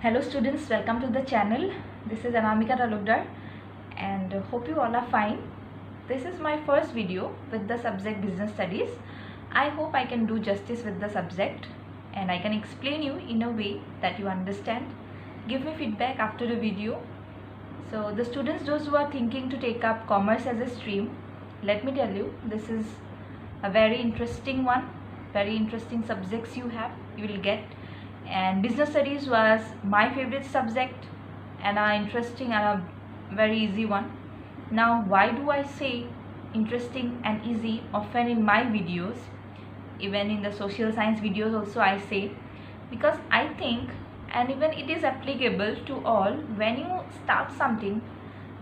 Hello students, welcome to the channel. This is Anamika Talukdar and hope you all are fine. This is my first video with the subject business studies. I hope I can do justice with the subject and I can explain you in a way that you understand. Give me feedback after the video. So the students, those who are thinking to take up commerce as a stream, let me tell you, this is a very interesting one. Very interesting subjects you will get. And business studies was my favorite subject and an interesting and a very easy one. Now why do I say interesting and easy often in my videos, even in the social science videos also I say, because I think, and even it is applicable to all, when you start something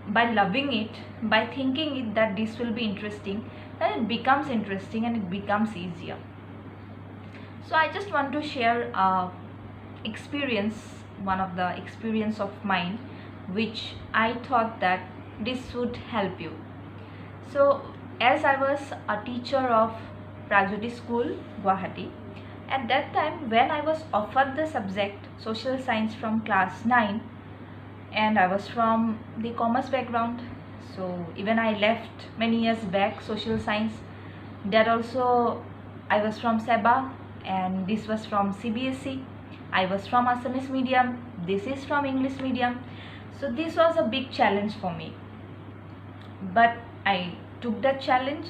by loving it, by thinking it that this will be interesting, then it becomes interesting and it becomes easier. So I just want to share one of the experience of mine, which I thought that this would help you. So as I was a teacher of Pragjyoti School, Guwahati, at that time when I was offered the subject social science from class 9, and I was from the commerce background, so even I left many years back social science, that also I was from SEBA and this was from CBSE. I was from Assamese medium, this is from English medium. So this was a big challenge for me. But I took that challenge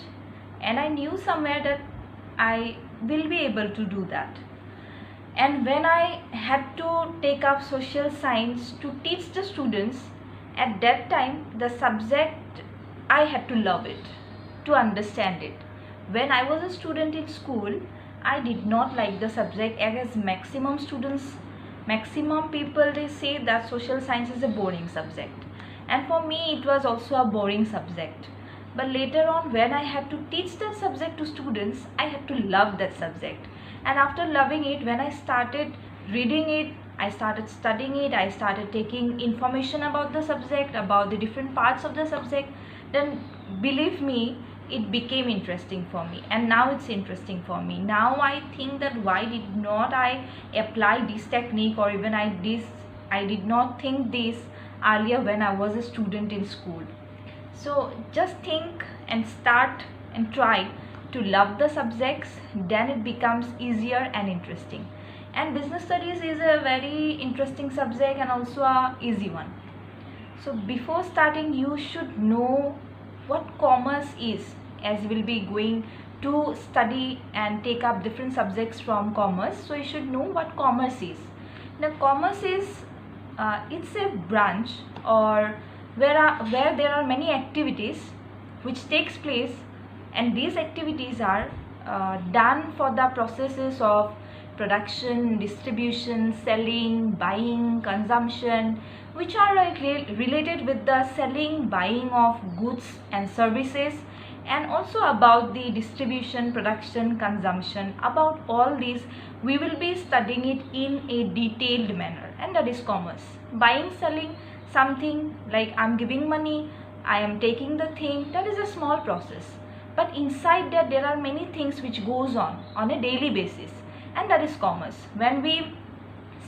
and I knew somewhere that I will be able to do that. And when I had to take up social science to teach the students, at that time the subject, I had to love it, to understand it. When I was a student in school, I did not like the subject, as maximum people, they say that social science is a boring subject. And for me it was also a boring subject. But later on when I had to teach that subject to students, I had to love that subject. And after loving it, when I started reading it, I started studying it, I started taking information about the subject, about the different parts of the subject, then believe me, it became interesting for me, and now it's interesting for me. Now I think that why did not I apply this technique, or even I did not think this earlier when I was a student in school. So just think and start and try to love the subjects, then it becomes easier and interesting. And business studies is a very interesting subject and also a easy one. So before starting, you should know what commerce is, as you will be going to study and take up different subjects from commerce. So you should know what commerce is. Now commerce is it's a branch, or where there are many activities which takes place, and these activities are done for the processes of production, distribution, selling, buying, consumption, which are related with the selling, buying of goods and services, and also about the distribution, production, consumption. About all these we will be studying it in a detailed manner, and that is commerce. Buying, selling something, like I'm giving money, I am taking the thing, that is a small process, but inside that there are many things which goes on a daily basis, and that is commerce. When we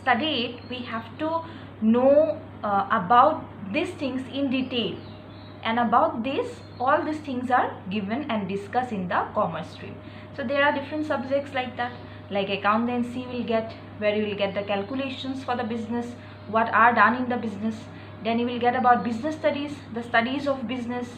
study it, we have to know about these things in detail, and about this, all these things are given and discussed in the commerce stream. So there are different subjects like that, like accountancy will get, where you will get the calculations for the business, what are done in the business. Then you will get about business studies, the studies of business.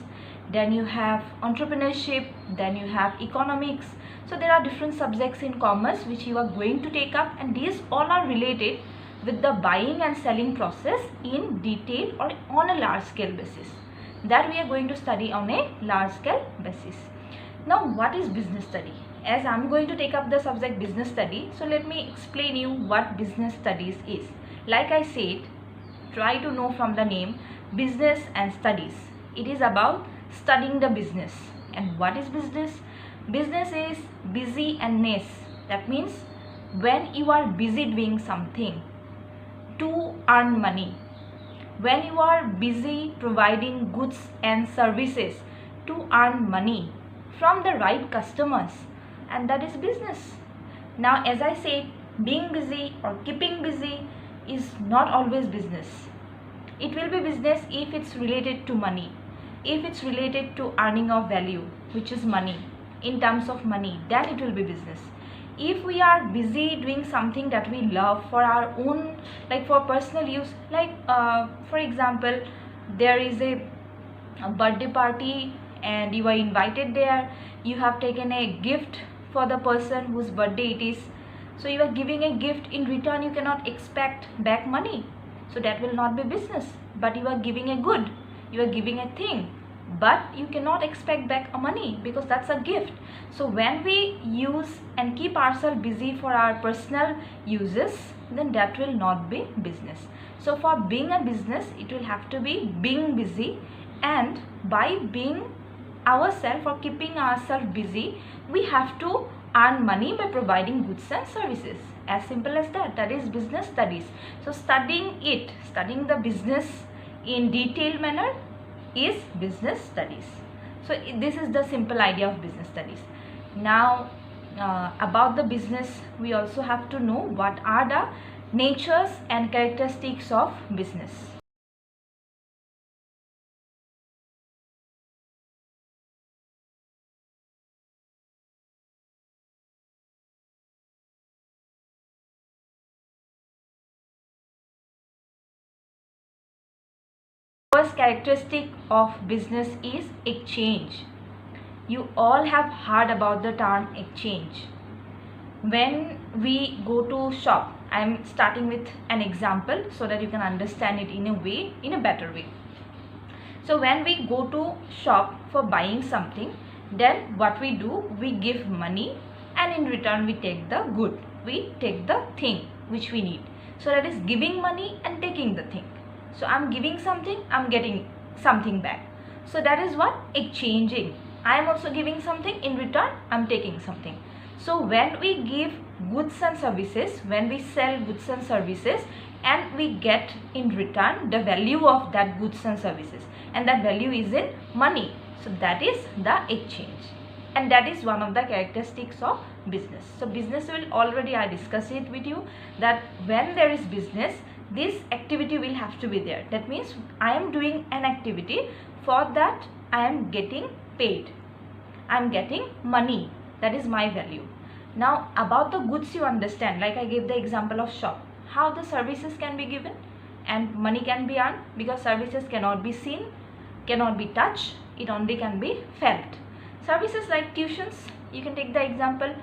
Then you have entrepreneurship, then you have economics. So there are different subjects in commerce which you are going to take up, and these all are related with the buying and selling process in detail or on a large scale basis, that we are going to study on a large scale basis. Now what is business study? As I am going to take up the subject business study, so let me explain you what business studies is. Like I said, try to know from the name, business and studies. It is about studying the business. And what is business? Business is busy and ness. That means when you are busy doing something to earn money, when you are busy providing goods and services to earn money from the right customers, and that is business. Now as I said, being busy or keeping busy is not always business. It will be business if it's related to money, if it's related to earning of value, which is money, in terms of money, then it will be business. If we are busy doing something that we love for our own, like for personal use, like for example, there is a birthday party and you are invited there, you have taken a gift for the person whose birthday it is, so you are giving a gift, in return you cannot expect back money, so that will not be business. But you are giving a good, you are giving a thing, but you cannot expect back a money because that's a gift. So when we use and keep ourselves busy for our personal uses, then that will not be business. So for being a business, it will have to be being busy, and by being ourselves or keeping ourselves busy, we have to earn money by providing goods and services. As simple as that. That is business studies. So studying the business in detailed manner is business studies. So this is the simple idea of business studies. Now about the business, we also have to know what are the natures and characteristics of business. First characteristic of business is exchange. You all have heard about the term exchange. When we go to shop, I am starting with an example so that you can understand it in a better way. So when we go to shop for buying something, then what we do, we give money and in return we take the good, we take the thing which we need. So that is giving money and taking the thing. So I'm giving something, I'm getting something back. So that is what exchanging. I am also giving something, in return I'm taking something. So when we give goods and services, when we sell goods and services, and we get in return the value of that goods and services, and that value is in money, so that is the exchange, and that is one of the characteristics of business. So business will, already I discussed it with you, that when there is business, this activity will have to be there. That means I am doing an activity, for that I am getting paid, I am getting money, that is my value. Now about the goods, you understand, like I gave the example of shop, how the services can be given and money can be earned, because services cannot be seen, cannot be touched, it only can be felt. Services like tuitions, you can take the example,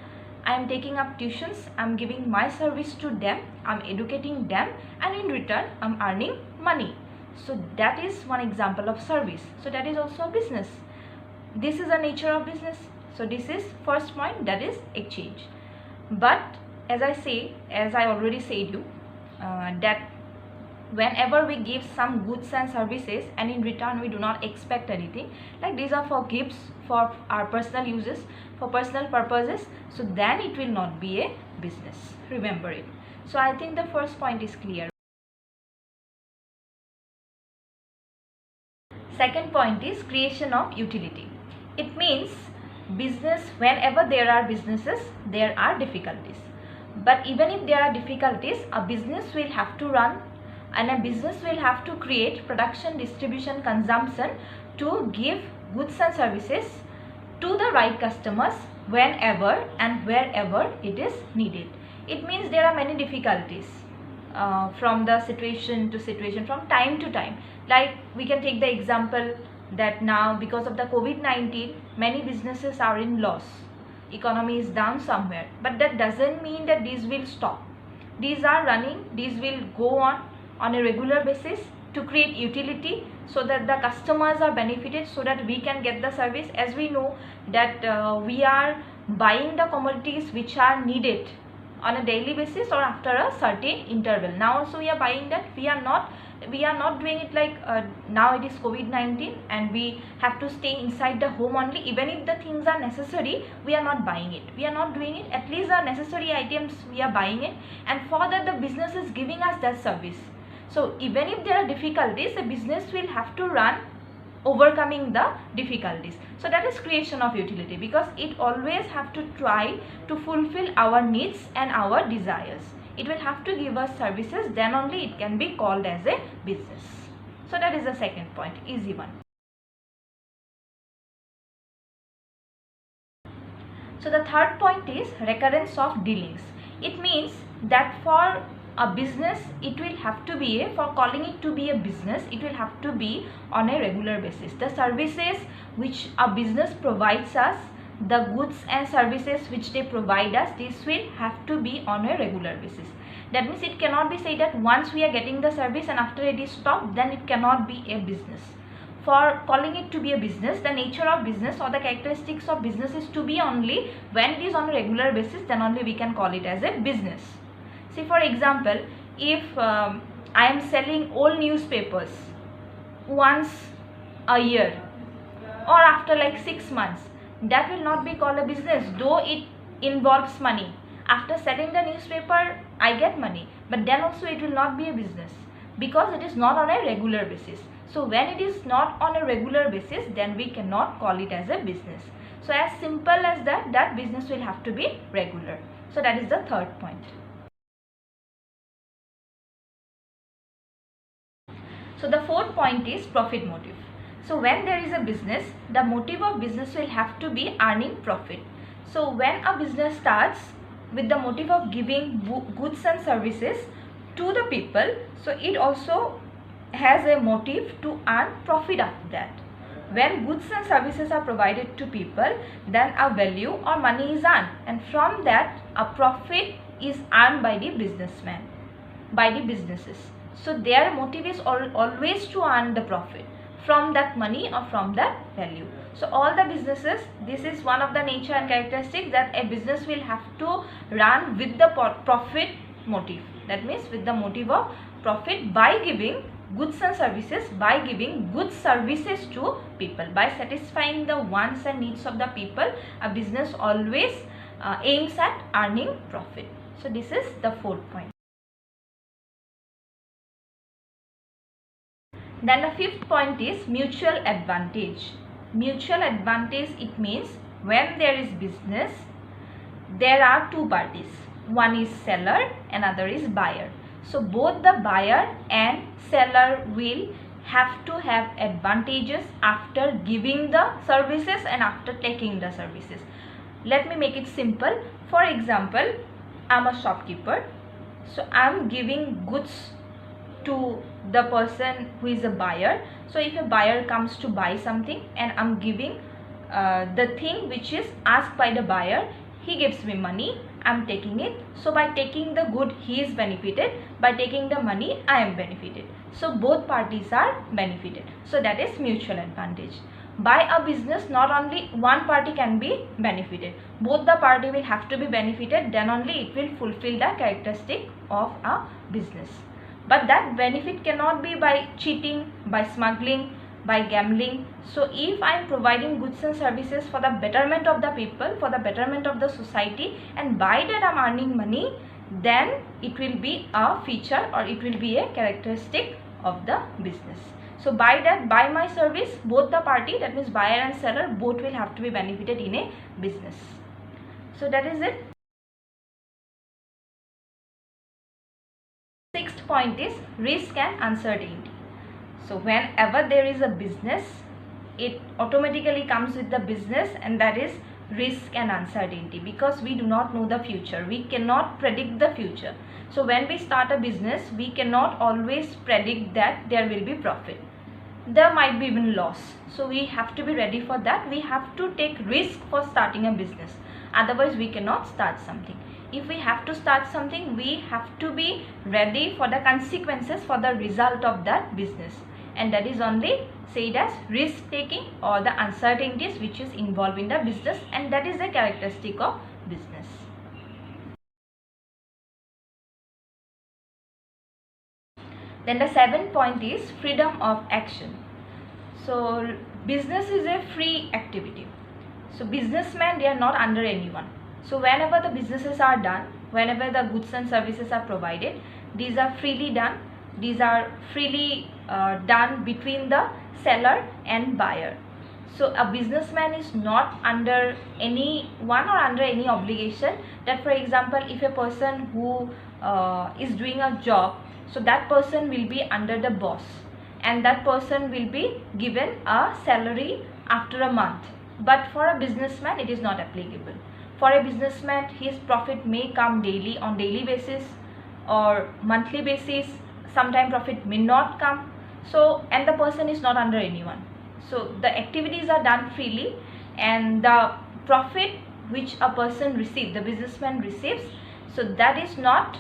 I am taking up tuitions, I am giving my service to them, I am educating them, and in return I am earning money. So that is one example of service. So that is also a business. This is the nature of business. So this is first point, that is exchange. But as I already said you, that whenever we give some goods and services and in return we do not expect anything, like these are for gifts, for our personal uses, for personal purposes, so then it will not be a business. Remember it. So I think the first point is clear. Second point is creation of utility. It means business, whenever there are businesses, there are difficulties. But even if there are difficulties, a business will have to run, and a business will have to create production, distribution, consumption to give goods and services to the right customers whenever and wherever it is needed. It means there are many difficulties from the situation to situation, from time to time. Like we can take the example that now because of the COVID-19, many businesses are in loss. Economy is down somewhere, but that doesn't mean that these will stop. These are running, these will go on a regular basis to create utility so that the customers are benefited, so that we can get the service. As we know that we are buying the commodities which are needed on a daily basis or after a certain interval. Now also we are buying that. We are not doing it like now it is COVID-19 and we have to stay inside the home only. Even if the things are necessary, we are not buying it. We are not doing it. At least the necessary items we are buying it, and for that the business is giving us that service. So even if there are difficulties, the business will have to run overcoming the difficulties. So that is creation of utility, because it always have to try to fulfill our needs and our desires. it will have to give us services, then only it can be called as a business. So that is the second point, easy one. So the third point is recurrence of dealings. It means that for a business, it will have to be for calling it to be a business, it will have to be on a regular basis. The services which a business provides us, the goods and services which they provide us, this will have to be on a regular basis. That means it cannot be said that once we are getting the service and after it is stopped, then it cannot be a business. For calling it to be a business, the nature of business or the characteristics of business is to be only when it is on a regular basis, then only we can call it as a business. See, for example, if I am selling old newspapers once a year or after like 6 months, that will not be called a business, though it involves money. After selling the newspaper, I get money, but then also it will not be a business because it is not on a regular basis. So when it is not on a regular basis, then we cannot call it as a business. So as simple as that, that business will have to be regular. So that is the third point. So the fourth point is profit motive. So when there is a business, the motive of business will have to be earning profit. So when a business starts with the motive of giving goods and services to the people, so it also has a motive to earn profit after that. When goods and services are provided to people, then a value or money is earned, and from that a profit is earned by the businessman, by the businesses. So their motive is always to earn the profit from that money or from that value. So all the businesses, this is one of the nature and characteristics, that a business will have to run with the profit motive. That means with the motive of profit by giving goods and services, by giving good services to people, by satisfying the wants and needs of the people. A business always aims at earning profit. So this is the fourth point. Then the fifth point is mutual advantage. Mutual advantage, it means when there is business, there are two parties. One is seller, another is buyer. So both the buyer and seller will have to have advantages after giving the services and after taking the services. Let me make it simple. For example, I am a shopkeeper. So I am giving goods to the person who is a buyer. So if a buyer comes to buy something and I am giving the thing which is asked by the buyer, he gives me money, I am taking it. So by taking the good, he is benefited. By taking the money, I am benefited. So both parties are benefited. So that is mutual advantage. By a business, not only one party can be benefited, both the party will have to be benefited, then only it will fulfill the characteristic of a business. But that benefit cannot be by cheating, by smuggling, by gambling. So if I am providing goods and services for the betterment of the people, for the betterment of the society, and by that I am earning money, then it will be a feature or it will be a characteristic of the business. So by that, by my service, both the party, that means buyer and seller, both will have to be benefited in a business. So that is it. Sixth point is risk and uncertainty. So whenever there is a business, it automatically comes with the business, and that is risk and uncertainty, because we do not know the future. We cannot predict the future. So when we start a business, we cannot always predict that there will be profit. There might be even loss. So we have to be ready for that. We have to take risk for starting a business. Otherwise we cannot start something. If we have to start something, we have to be ready for the consequences, for the result of that business. And that is only said as risk taking or the uncertainties which is involved in the business, and that is the characteristic of business. Then the seventh point is freedom of action. So business is a free activity. So businessmen, they are not under anyone. So whenever the businesses are done, whenever the goods and services are provided, these are freely done. These are freely done between the seller and buyer. So a businessman is not under anyone or under any obligation, that for example, if a person who is doing a job, so that person will be under the boss, and that person will be given a salary after a month. But for a businessman it is not applicable. For a businessman, his profit may come daily, on daily basis or monthly basis. Sometime profit may not come, so and the person is not under anyone, so the activities are done freely, and the profit which a person receives, the businessman receives, so that is not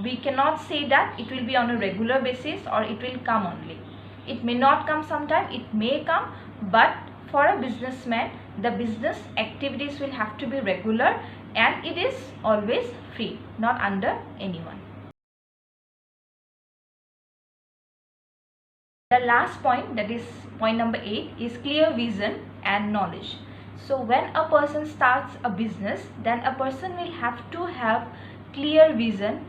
we cannot say that it will be on a regular basis or it will come only. It may not come sometime, it may come, but for a businessman the business activities will have to be regular, and it is always free, not under anyone. The last point, that is point number 8, is clear vision and knowledge. So when a person starts a business, then a person will have to have clear vision,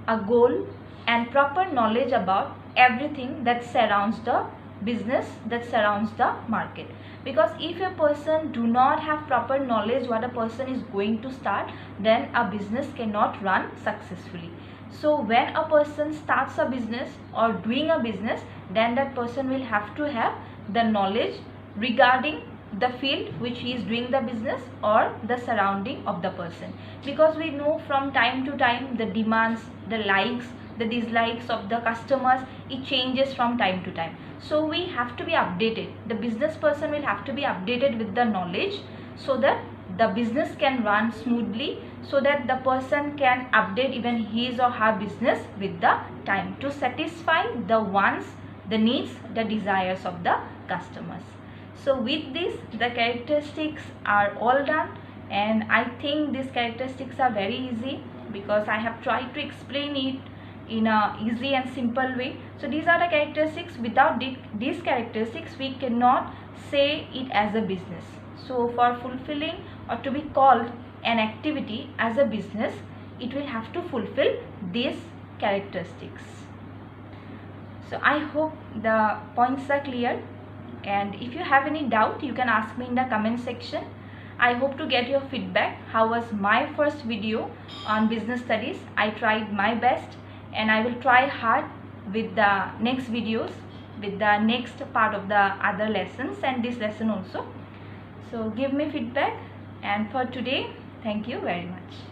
a goal, and proper knowledge about everything that surrounds the business, that surrounds the market. Because if a person do not have proper knowledge what a person is going to start, then a business cannot run successfully. So when a person starts a business or doing a business, then that person will have to have the knowledge regarding the field which he is doing the business or the surrounding of the person. Because we know from time to time the demands, the likes, the dislikes of the customers, it changes from time to time. So we have to be updated. The business person will have to be updated with the knowledge, so that the business can run smoothly, so that the person can update even his or her business with the time to satisfy the wants, the needs, the desires of the customers. So with this, the characteristics are all done, and I think these characteristics are very easy because I have tried to explain it in a easy and simple way. So these are the characteristics. Without these characteristics we cannot say it as a business. So for fulfilling or to be called an activity as a business, it will have to fulfill these characteristics. So I hope the points are clear, and if you have any doubt you can ask me in the comment section. I hope to get your feedback. How was my first video on business studies? I tried my best, and I will try hard with the next videos, with the next part of the other lessons and this lesson also. So give me feedback, and for today, thank you very much.